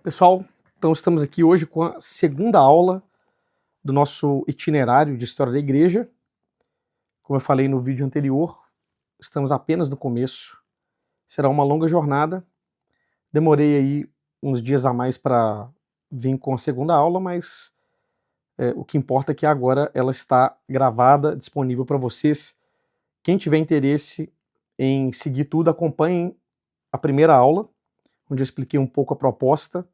Pessoal, então estamos aqui hoje com a segunda aula do nosso itinerário de História da Igreja. Como eu falei no vídeo anterior, estamos apenas no começo. Será uma longa jornada. Demorei aí uns dias a mais para vir com a segunda aula, mas o que importa é que agora ela está gravada, disponível para vocês. Quem tiver interesse em seguir tudo, acompanhem a primeira aula, onde eu expliquei um pouco a proposta.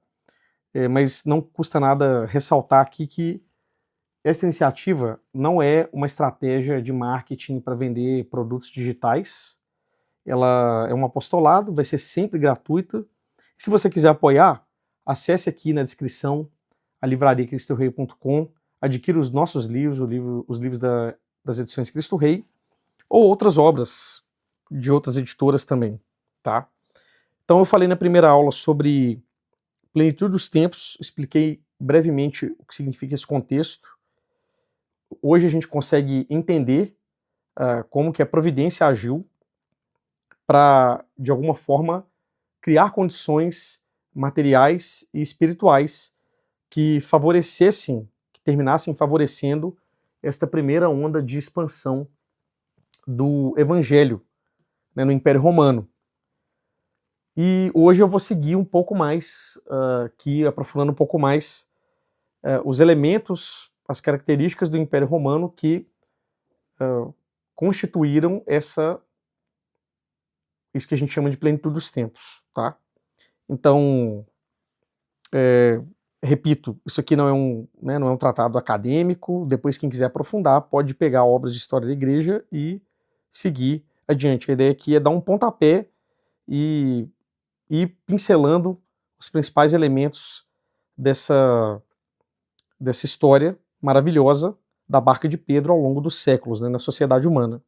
Mas não custa nada ressaltar aqui que essa iniciativa não é uma estratégia de marketing para vender produtos digitais. Ela é um apostolado, vai ser sempre gratuita. Se você quiser apoiar, acesse aqui na descrição a livrariacristoRei.com, adquira os nossos livros, os livros das edições Cristo Rei, ou outras obras de outras editoras também, tá? Então eu falei na primeira aula sobre plenitude dos tempos, expliquei brevemente o que significa esse contexto. Hoje a gente consegue entender como que a providência agiu para, de alguma forma, criar condições materiais e espirituais que favorecessem, que terminassem favorecendo esta primeira onda de expansão do Evangelho, né, no Império Romano. E hoje eu vou seguir um pouco mais, aqui aprofundando um pouco mais os elementos, as características do Império Romano que constituíram isso que a gente chama de plenitude dos tempos, tá? Então, repito, isso aqui não é um tratado acadêmico. Depois, quem quiser aprofundar, pode pegar obras de história da igreja e seguir adiante. A ideia aqui é dar um pontapé e ir pincelando os principais elementos dessa história maravilhosa da barca de Pedro ao longo dos séculos, né, na sociedade humana.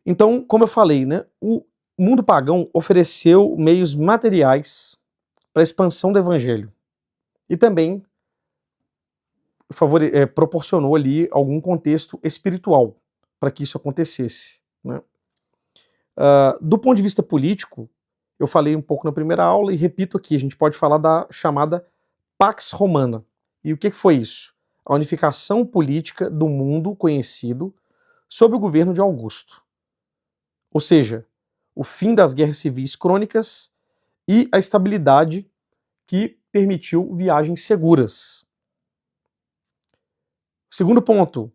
Então, como eu falei, né, o mundo pagão ofereceu meios materiais para a expansão do evangelho e também proporcionou ali algum contexto espiritual para que isso acontecesse, né? Do ponto de vista político, eu falei um pouco na primeira aula e repito aqui, a gente pode falar da chamada Pax Romana. E o que foi isso? A unificação política do mundo conhecido sob o governo de Augusto. Ou seja, o fim das guerras civis crônicas e a estabilidade que permitiu viagens seguras. Segundo ponto,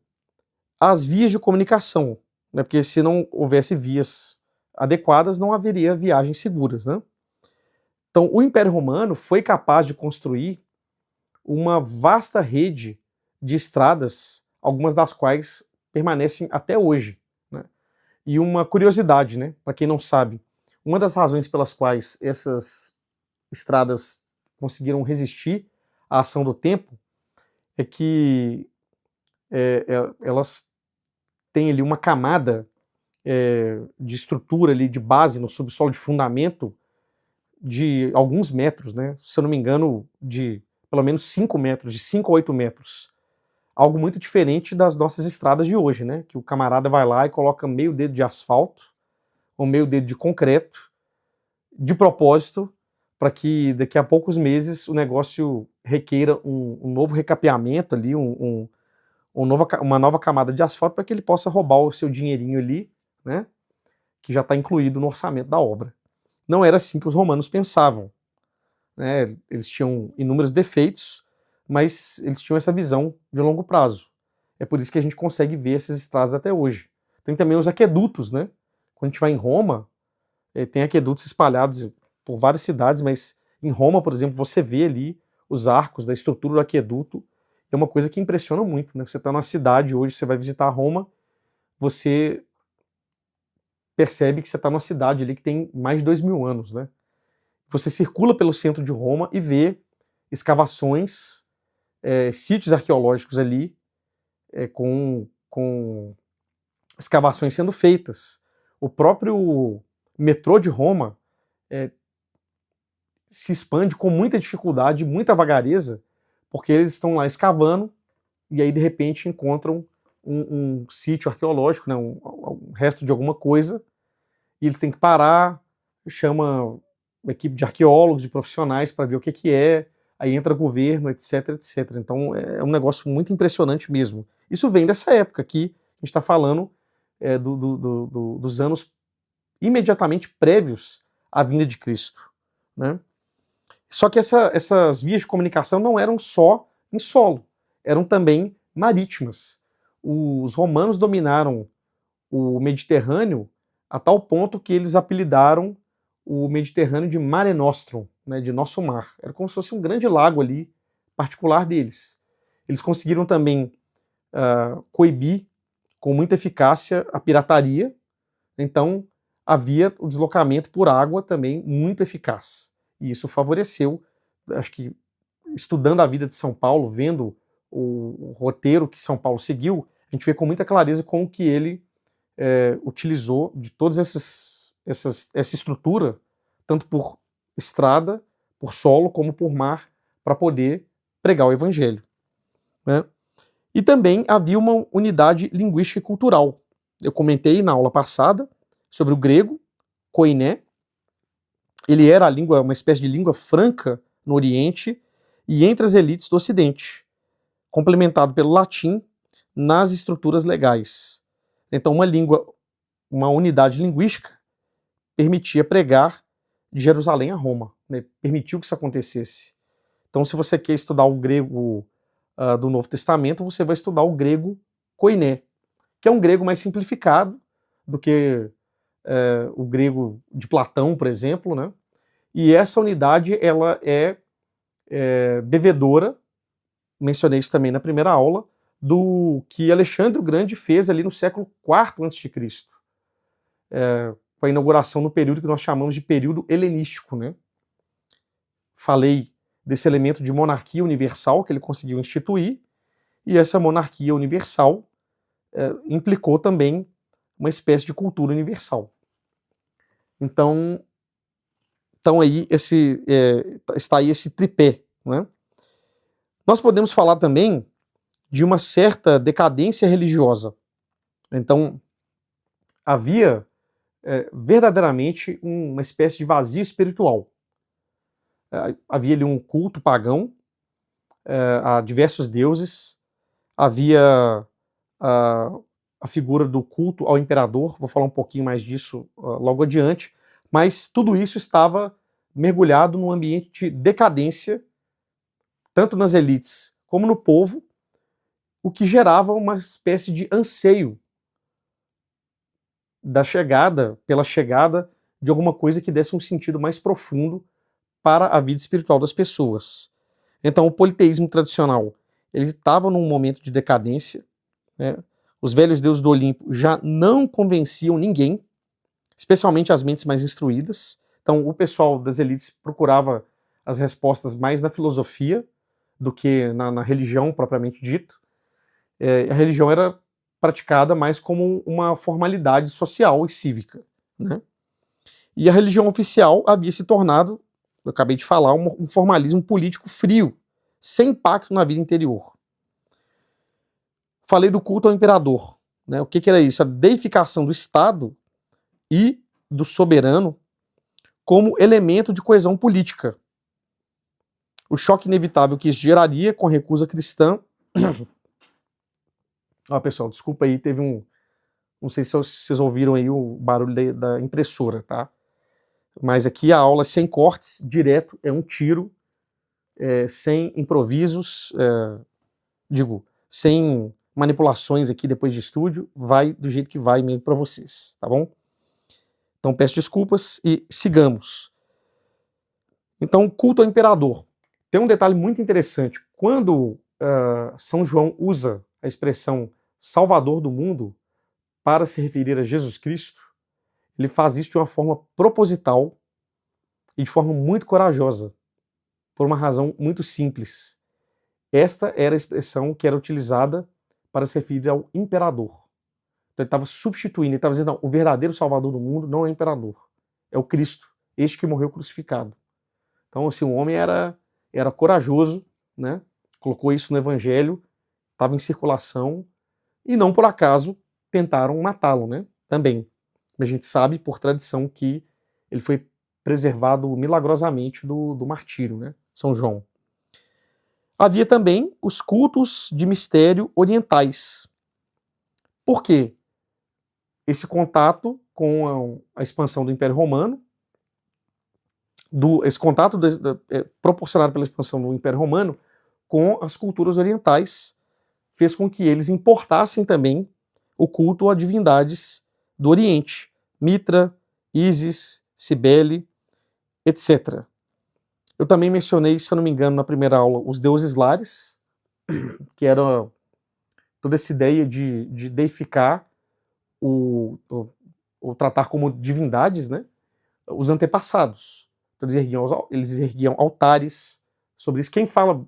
as vias de comunicação, né? Porque se não houvesse vias adequadas, não haveria viagens seguras, né? Então, o Império Romano foi capaz de construir uma vasta rede de estradas, algumas das quais permanecem até hoje, né? E uma curiosidade, né, para quem não sabe, uma das razões pelas quais essas estradas conseguiram resistir à ação do tempo é que elas têm ali uma camada de estrutura ali, de base no subsolo, de fundamento de alguns metros, né? Se eu não me engano, de pelo menos 5 metros, de 5 a 8 metros. Algo muito diferente das nossas estradas de hoje, né? Que o camarada vai lá e coloca meio dedo de asfalto ou meio dedo de concreto, de propósito, para que daqui a poucos meses o negócio requeira um novo recapeamento ali, uma nova camada de asfalto, para que ele possa roubar o seu dinheirinho ali, né? Que já está incluído no orçamento da obra. Não era assim que os romanos pensavam, né? Eles tinham inúmeros defeitos, mas eles tinham essa visão de longo prazo. É por isso que a gente consegue ver essas estradas até hoje. Tem também os aquedutos, né? Quando a gente vai em Roma, tem aquedutos espalhados por várias cidades, mas em Roma, por exemplo, você vê ali os arcos da estrutura do aqueduto. É uma coisa que impressiona muito, né? Você está numa cidade hoje, você vai visitar Roma, você percebe que você está numa cidade ali que tem mais de 2000 anos, né? Você circula pelo centro de Roma e vê escavações, sítios arqueológicos ali, com escavações sendo feitas. O próprio metrô de Roma se expande com muita dificuldade, muita vagareza, porque eles estão lá escavando e aí de repente encontram um sítio arqueológico, né, um resto de alguma coisa, e eles têm que parar, chama uma equipe de arqueólogos, de profissionais para ver o que é, aí entra governo, etc, etc. Então é um negócio muito impressionante mesmo. Isso vem dessa época aqui, a gente está falando dos anos imediatamente prévios à vinda de Cristo, né? Só que essas vias de comunicação não eram só em solo, eram também marítimas. Os romanos dominaram o Mediterrâneo a tal ponto que eles apelidaram o Mediterrâneo de Mare Nostrum, né, de nosso mar. Era como se fosse um grande lago ali, particular deles. Eles conseguiram também coibir com muita eficácia a pirataria, então havia o deslocamento por água também muito eficaz. E isso favoreceu, acho que estudando a vida de São Paulo, vendo o roteiro que São Paulo seguiu, a gente vê com muita clareza como que ele utilizou de todas essa estrutura, tanto por estrada, por solo, como por mar, para poder pregar o evangelho, né? E também havia uma unidade linguística e cultural. Eu comentei na aula passada sobre o grego, koiné. Ele era uma espécie de língua franca no Oriente e entre as elites do Ocidente, complementado pelo latim nas estruturas legais. Então, uma unidade linguística permitia pregar de Jerusalém a Roma, né? Permitiu que isso acontecesse. Então, se você quer estudar o grego do Novo Testamento, você vai estudar o grego koiné, que é um grego mais simplificado do que o grego de Platão, por exemplo, né? E essa unidade ela é devedora, mencionei isso também na primeira aula, do que Alexandre o Grande fez ali no século IV a.C., com a inauguração no período que nós chamamos de período helenístico, né? Falei desse elemento de monarquia universal que ele conseguiu instituir, e essa monarquia universal implicou também uma espécie de cultura universal. Então aí está aí esse tripé, né? Nós podemos falar também de uma certa decadência religiosa. Então havia verdadeiramente uma espécie de vazio espiritual. Havia ali um culto pagão a diversos deuses, havia a figura do culto ao imperador, vou falar um pouquinho mais disso logo adiante, mas tudo isso estava mergulhado num ambiente de decadência, tanto nas elites como no povo, o que gerava uma espécie de anseio pela chegada de alguma coisa que desse um sentido mais profundo para a vida espiritual das pessoas. Então o politeísmo tradicional, ele estava num momento de decadência, né? Os velhos deuses do Olimpo já não convenciam ninguém, especialmente as mentes mais instruídas. Então o pessoal das elites procurava as respostas mais na filosofia do que na religião propriamente dito. A religião era praticada mais como uma formalidade social e cívica, né? E a religião oficial havia se tornado, eu acabei de falar, um formalismo político frio, sem impacto na vida interior. Falei do culto ao imperador, né? O que era isso? A deificação do Estado e do soberano como elemento de coesão política. O choque inevitável que isso geraria com a recusa cristã. Pessoal, desculpa aí, teve um... Não sei se vocês ouviram aí o barulho da impressora, tá? Mas aqui a aula é sem cortes, direto, é um tiro, sem improvisos, sem manipulações aqui depois de estúdio, vai do jeito que vai mesmo para vocês, tá bom? Então peço desculpas e sigamos. Então, culto ao imperador. Tem um detalhe muito interessante. Quando São João usa a expressão Salvador do mundo para se referir a Jesus Cristo, ele faz isso de uma forma proposital e de forma muito corajosa, por uma razão muito simples. Esta era a expressão que era utilizada para se referir ao imperador. Então ele estava substituindo, ele estava dizendo, não, o verdadeiro salvador do mundo não é o imperador, é o Cristo, este que morreu crucificado. Então, assim, o homem era corajoso, né? Colocou isso no evangelho, estava em circulação, e não por acaso tentaram matá-lo, né? Também. A gente sabe, por tradição, que ele foi preservado milagrosamente do martírio, né? São João. Havia também os cultos de mistério orientais. Por quê? Esse contato com a expansão do Império Romano, esse contato proporcionado pela expansão do Império Romano com as culturas orientais, fez com que eles importassem também o culto a divindades do Oriente, Mitra, Ísis, Cibele, etc. Eu também mencionei, se eu não me engano, na primeira aula, os deuses lares, que era toda essa ideia de deificar ou tratar como divindades, né, os antepassados. Então, eles erguiam altares sobre isso. Quem fala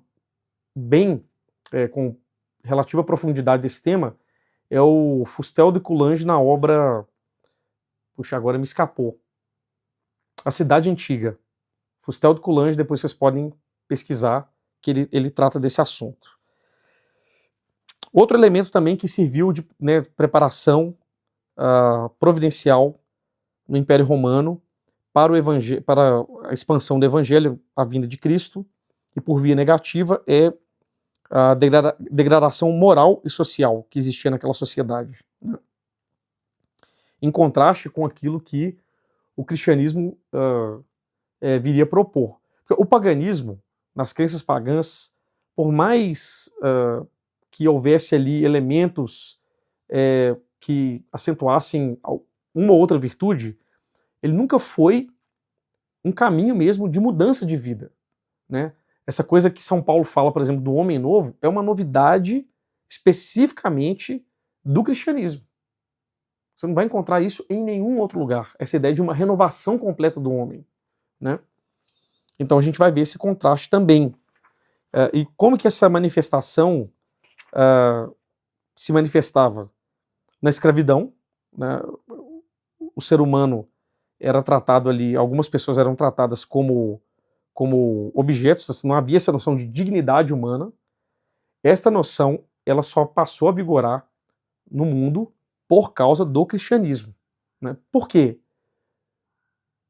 bem, com relativa profundidade desse tema, é o Fustel de Coulanges na obra... Puxa, agora me escapou. A Cidade Antiga. Fustel de Coulanges, depois vocês podem pesquisar, que ele trata desse assunto. Outro elemento também que serviu de, né, preparação providencial no Império Romano para a expansão do Evangelho, a vinda de Cristo, e por via negativa é a degradação moral e social que existia naquela sociedade, né? Em contraste com aquilo que o cristianismo viria a propor. Porque o paganismo, nas crenças pagãs, por mais que houvesse ali elementos que acentuassem uma ou outra virtude, ele nunca foi um caminho mesmo de mudança de vida, né? Essa coisa que São Paulo fala, por exemplo, do homem novo, é uma novidade especificamente do cristianismo. Você não vai encontrar isso em nenhum outro lugar, essa ideia de uma renovação completa do homem, né? Então a gente vai ver esse contraste também. E como que essa manifestação se manifestava? Na escravidão, né? O ser humano era tratado ali, algumas pessoas eram tratadas como objetos, assim, não havia essa noção de dignidade humana. Esta noção, ela só passou a vigorar no mundo por causa do cristianismo, né? Por quê?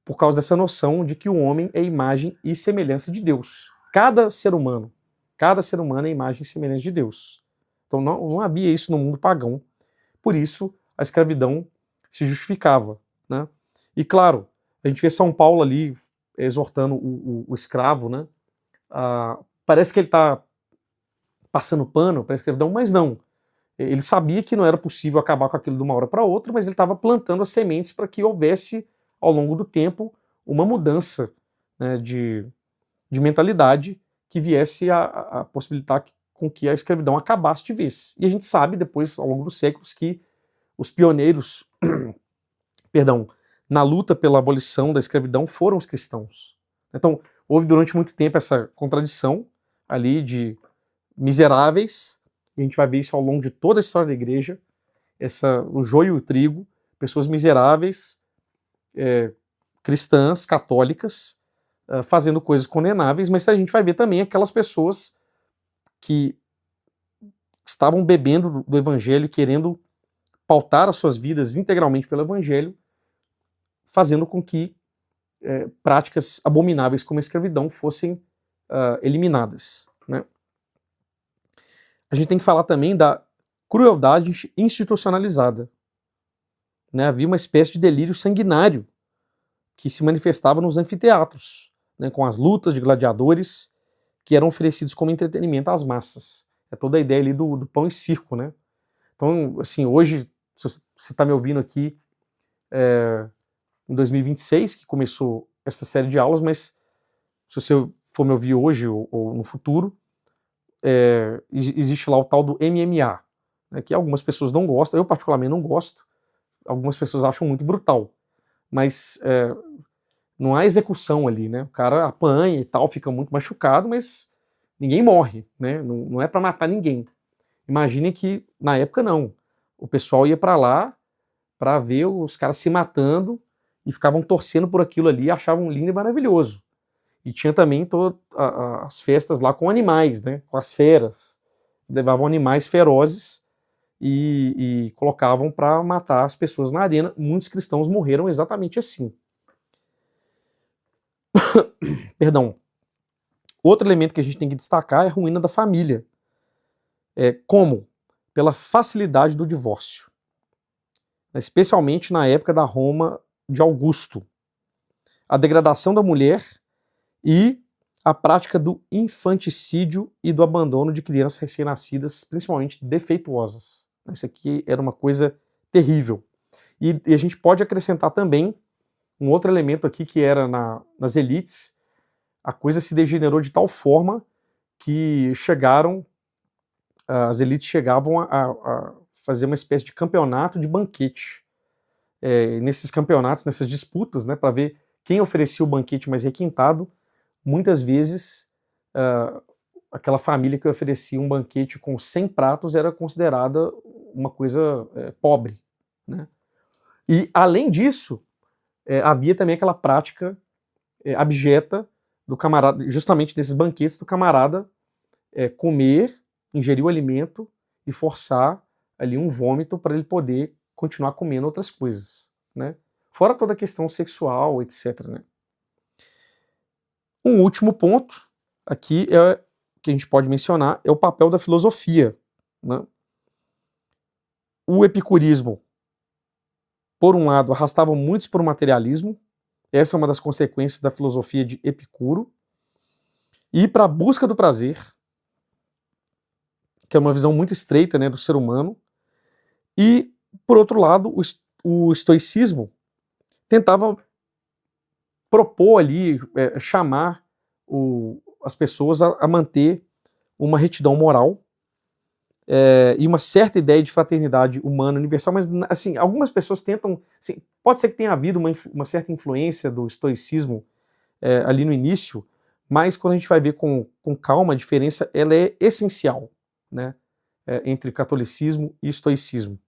Por causa dessa noção de que o homem é imagem e semelhança de Deus. Cada ser humano é imagem e semelhança de Deus. Então não havia isso no mundo pagão. Por isso, a escravidão se justificava, né? E claro, a gente vê São Paulo ali exortando o escravo, né? Parece que ele está passando pano para a escravidão, mas não. Ele sabia que não era possível acabar com aquilo de uma hora para outra, mas ele estava plantando as sementes para que houvesse, ao longo do tempo, uma mudança, né, de mentalidade que viesse a possibilitar com que a escravidão acabasse de vez. E a gente sabe, depois, ao longo dos séculos, que os pioneiros na luta pela abolição da escravidão foram os cristãos. Então, houve durante muito tempo essa contradição ali de miseráveis, e a gente vai ver isso ao longo de toda a história da igreja, o joio e o trigo, pessoas miseráveis, cristãs, católicas, fazendo coisas condenáveis, mas a gente vai ver também aquelas pessoas que estavam bebendo do evangelho, querendo pautar as suas vidas integralmente pelo evangelho, fazendo com que práticas abomináveis como a escravidão fossem eliminadas, né? A gente tem que falar também da crueldade institucionalizada, né? Havia uma espécie de delírio sanguinário que se manifestava nos anfiteatros, né, com as lutas de gladiadores que eram oferecidos como entretenimento às massas. É toda a ideia ali do pão e circo, né? Então, assim, hoje, se você está me ouvindo aqui em 2026, que começou essa série de aulas, mas se você for me ouvir hoje ou no futuro, existe lá o tal do MMA, né, que algumas pessoas não gostam, eu particularmente não gosto, algumas pessoas acham muito brutal, mas não há execução ali, né? O cara apanha e tal, fica muito machucado, mas ninguém morre, né? Não é para matar ninguém. Imaginem que na época não, o pessoal ia para lá para ver os caras se matando e ficavam torcendo por aquilo ali, achavam lindo e maravilhoso. E tinha também todas as festas lá com animais, né? Com as feras. Eles levavam animais ferozes e colocavam para matar as pessoas na arena. Muitos cristãos morreram exatamente assim. Perdão. Outro elemento que a gente tem que destacar é a ruína da família. Como? Pela facilidade do divórcio. Especialmente na época da Roma de Augusto. A degradação da mulher e a prática do infanticídio e do abandono de crianças recém-nascidas, principalmente defeituosas. Isso aqui era uma coisa terrível. E a gente pode acrescentar também um outro elemento aqui que era nas elites, a coisa se degenerou de tal forma que as elites chegavam a fazer uma espécie de campeonato de banquete. Nesses campeonatos, nessas disputas, né, para ver quem oferecia o banquete mais requintado, muitas vezes aquela família que oferecia um banquete com 100 pratos era considerada uma coisa pobre, né? E, além disso, havia também aquela prática abjeta do camarada, justamente desses banquetes, do camarada comer, ingerir o alimento e forçar ali um vômito para ele poder continuar comendo outras coisas, né? Fora toda a questão sexual, etc, né? Um último ponto aqui que a gente pode mencionar é o papel da filosofia, né? O epicurismo, por um lado, arrastava muitos para o materialismo. Essa é uma das consequências da filosofia de Epicuro. E para a busca do prazer, que é uma visão muito estreita, né, do ser humano. E, por outro lado, o estoicismo tentava propor ali, chamar as pessoas a manter uma retidão moral e uma certa ideia de fraternidade humana universal, mas assim, algumas pessoas tentam, assim, pode ser que tenha havido uma certa influência do estoicismo ali no início, mas quando a gente vai ver com calma, a diferença ela é essencial, né, entre catolicismo e estoicismo.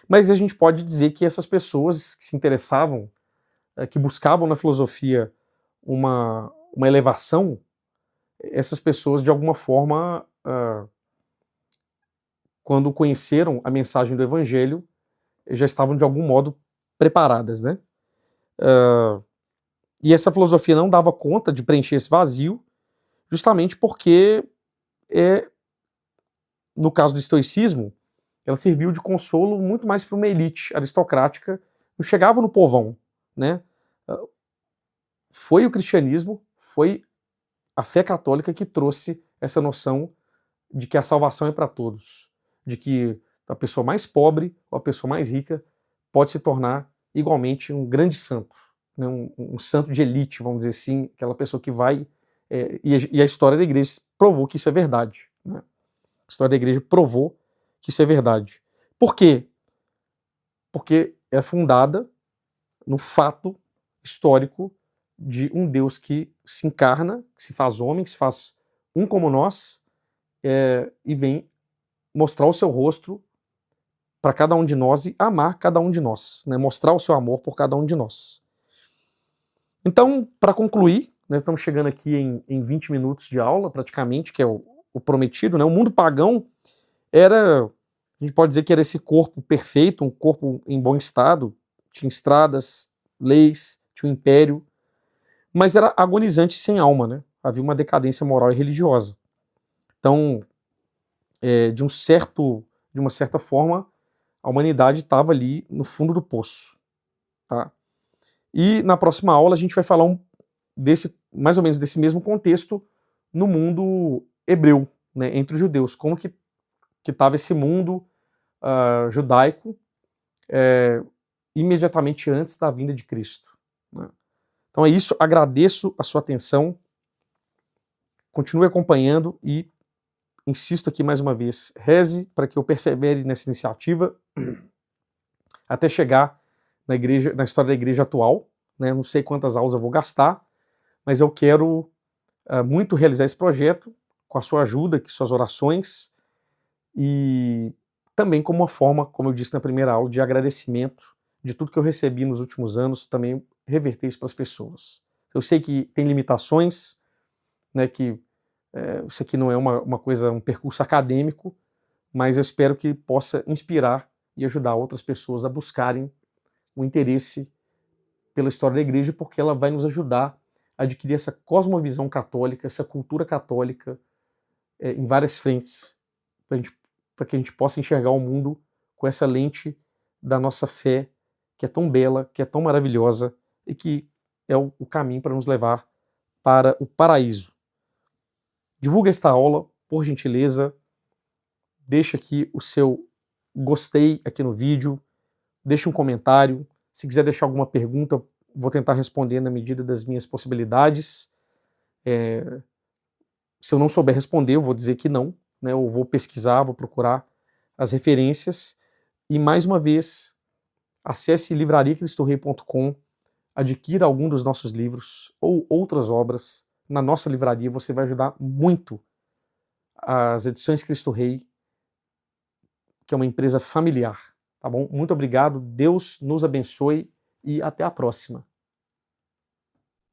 Mas a gente pode dizer que essas pessoas que se interessavam, que buscavam na filosofia uma elevação, essas pessoas de alguma forma, quando conheceram a mensagem do Evangelho, já estavam de algum modo preparadas, né? E essa filosofia não dava conta de preencher esse vazio, justamente porque, no caso do estoicismo, ela serviu de consolo muito mais para uma elite aristocrática, não chegava no povão, né? Foi o cristianismo, foi a fé católica que trouxe essa noção de que a salvação é para todos, de que a pessoa mais pobre ou a pessoa mais rica pode se tornar igualmente um grande santo, né? um santo de elite, vamos dizer assim, aquela pessoa que vai... e a história da igreja provou que isso é verdade, né? A história da igreja provou que isso é verdade. Por quê? Porque é fundada no fato histórico de um Deus que se encarna, que se faz homem, que se faz um como nós, e vem mostrar o seu rosto para cada um de nós e amar cada um de nós, né? Mostrar o seu amor por cada um de nós. Então, para concluir, nós estamos chegando aqui em 20 minutos de aula, praticamente, que é o prometido, né? O mundo pagão era, a gente pode dizer que era esse corpo perfeito, um corpo em bom estado, tinha estradas, leis, tinha um império, mas era agonizante sem alma, né? Havia uma decadência moral e religiosa. Então, de uma certa forma, a humanidade estava ali no fundo do poço, tá? E na próxima aula a gente vai falar mais ou menos desse mesmo contexto no mundo hebreu, né, entre os judeus, como que estava esse mundo judaico imediatamente antes da vinda de Cristo, né? Então é isso, agradeço a sua atenção, continue acompanhando e insisto aqui mais uma vez, reze para que eu persevere nessa iniciativa até chegar na história da igreja atual, né? Não sei quantas aulas eu vou gastar, mas eu quero muito realizar esse projeto com a sua ajuda, com suas orações e também como uma forma, como eu disse na primeira aula, de agradecimento de tudo que eu recebi nos últimos anos, também reverter isso para as pessoas. Eu sei que tem limitações, né, que isso aqui não é uma coisa, um percurso acadêmico, mas eu espero que possa inspirar e ajudar outras pessoas a buscarem o interesse pela história da igreja, porque ela vai nos ajudar adquirir essa cosmovisão católica, essa cultura católica em várias frentes, para que a gente possa enxergar o mundo com essa lente da nossa fé, que é tão bela, que é tão maravilhosa e que é o caminho para nos levar para o paraíso. Divulga esta aula, por gentileza, deixa aqui o seu gostei aqui no vídeo, deixa um comentário, se quiser deixar alguma pergunta, vou tentar responder na medida das minhas possibilidades. Se eu não souber responder, eu vou dizer que não, né? Eu vou pesquisar, vou procurar as referências. E mais uma vez, acesse livrariacristorei.com, adquira algum dos nossos livros ou outras obras na nossa livraria, você vai ajudar muito as Edições Cristo Rei, que é uma empresa familiar, tá bom? Muito obrigado, Deus nos abençoe e até a próxima.